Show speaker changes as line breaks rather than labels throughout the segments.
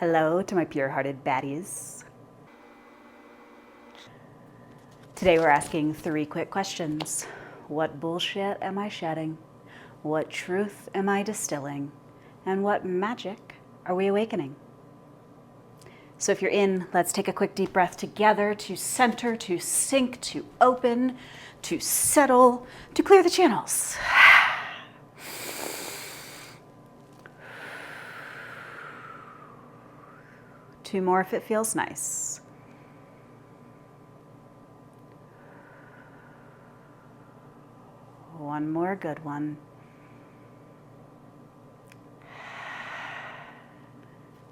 Hello to my pure-hearted baddies. Today we're asking 3 quick questions. What bullshit am I shedding? What truth am I distilling? And what magic are we awakening? So if you're in, let's take a quick deep breath together to center, to sink, to open, to settle, to clear the channels. 2 more if it feels nice. One more good one.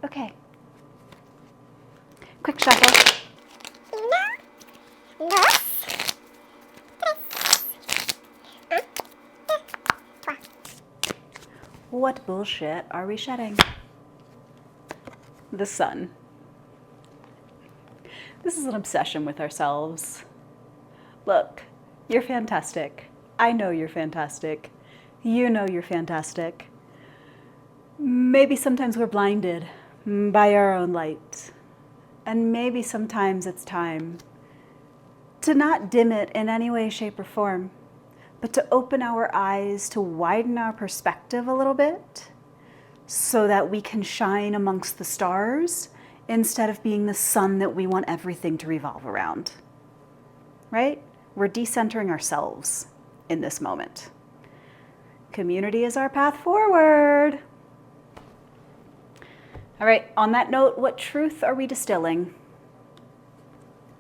Okay. Quick shuffle. What bullshit are we shedding? The sun. This is an obsession with ourselves. Look, you're fantastic. I know you're fantastic. You know you're fantastic. Maybe sometimes we're blinded by our own light. And maybe sometimes it's time to not dim it in any way, shape, or form, but to open our eyes, to widen our perspective a little bit so that we can shine amongst the stars instead of being the sun that we want everything to revolve around, right? We're decentering ourselves in this moment. Community is our path forward. All right, on that note, what truth are we distilling?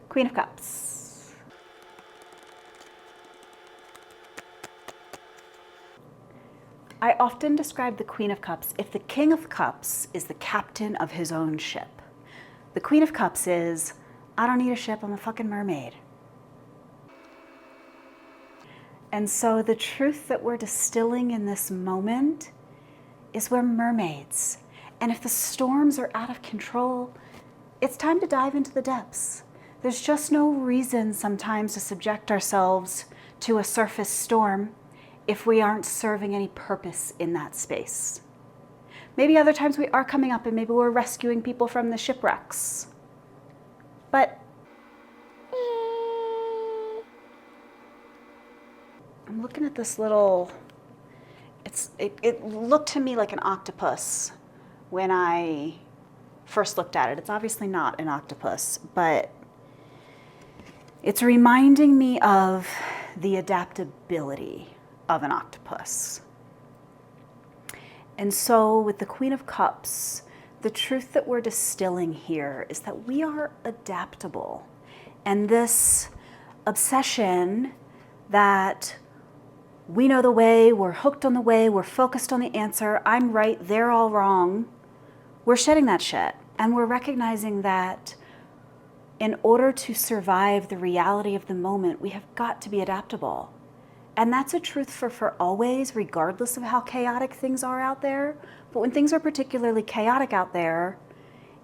Queen of Cups. I often describe the Queen of Cups if the King of Cups is the captain of his own ship. The Queen of Cups is, I don't need a ship, I'm a fucking mermaid. And so the truth that we're distilling in this moment is we're mermaids. And if the storms are out of control, it's time to dive into the depths. There's just no reason sometimes to subject ourselves to a surface storm if we aren't serving any purpose in that space. Maybe other times we are coming up and maybe we're rescuing people from the shipwrecks. But I'm looking at this little, it looked to me like an octopus when I first looked at it. It's obviously not an octopus, but it's reminding me of the adaptability of an octopus. And so with the Queen of Cups, the truth that we're distilling here is that we are adaptable. And this obsession that we know the way, we're hooked on the way, we're focused on the answer, I'm right, they're all wrong, we're shedding that shit. And we're recognizing that in order to survive the reality of the moment, we have got to be adaptable. And that's a truth for always, regardless of how chaotic things are out there. But when things are particularly chaotic out there,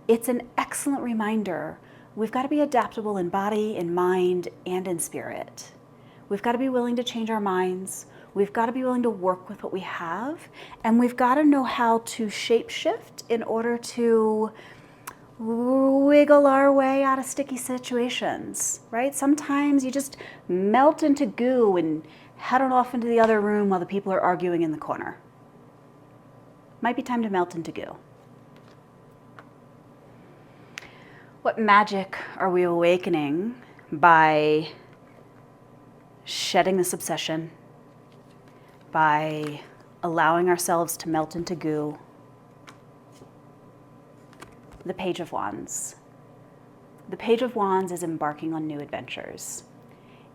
it's an excellent reminder. We've got to be adaptable in body, in mind, and in spirit. We've got to be willing to change our minds. We've got to be willing to work with what we have. And we've got to know how to shape shift in order to wiggle our way out of sticky situations, right? Sometimes you just melt into goo and head on off into the other room while the people are arguing in the corner. Might be time to melt into goo. What magic are we awakening by shedding this obsession, by allowing ourselves to melt into goo? The Page of Wands. The Page of Wands is embarking on new adventures.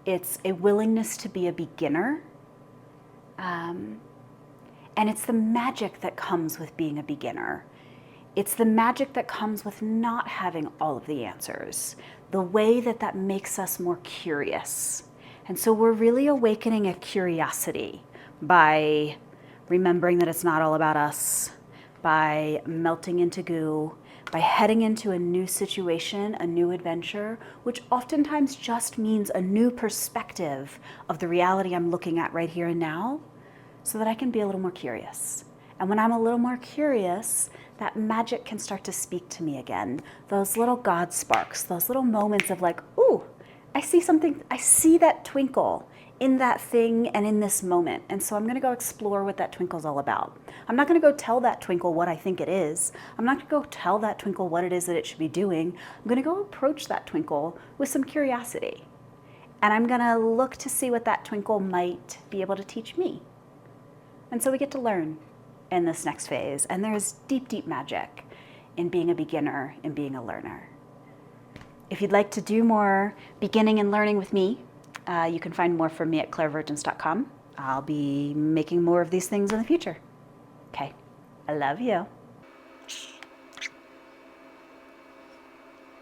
It's a willingness to be a beginner. And it's the magic that comes with being a beginner. It's the magic that comes with not having all of the answers. The way that makes us more curious. And so we're really awakening a curiosity by remembering that it's not all about us, by melting into goo, by heading into a new situation, a new adventure, which oftentimes just means a new perspective of the reality I'm looking at right here and now, so that I can be a little more curious. And when I'm a little more curious, that magic can start to speak to me again. Those little God sparks, those little moments of like, ooh, I see something, I see that twinkle in that thing and in this moment. And so I'm going to go explore what that twinkle's all about. I'm not going to go tell that twinkle what I think it is. I'm not going to go tell that twinkle what it is that it should be doing. I'm going to go approach that twinkle with some curiosity. And I'm going to look to see what that twinkle might be able to teach me. And so we get to learn in this next phase. And there's deep, deep magic in being a beginner and being a learner. If you'd like to do more beginning and learning with me, you can find more from me at clairvergence.com. I'll be making more of these things in the future. Okay, I love you.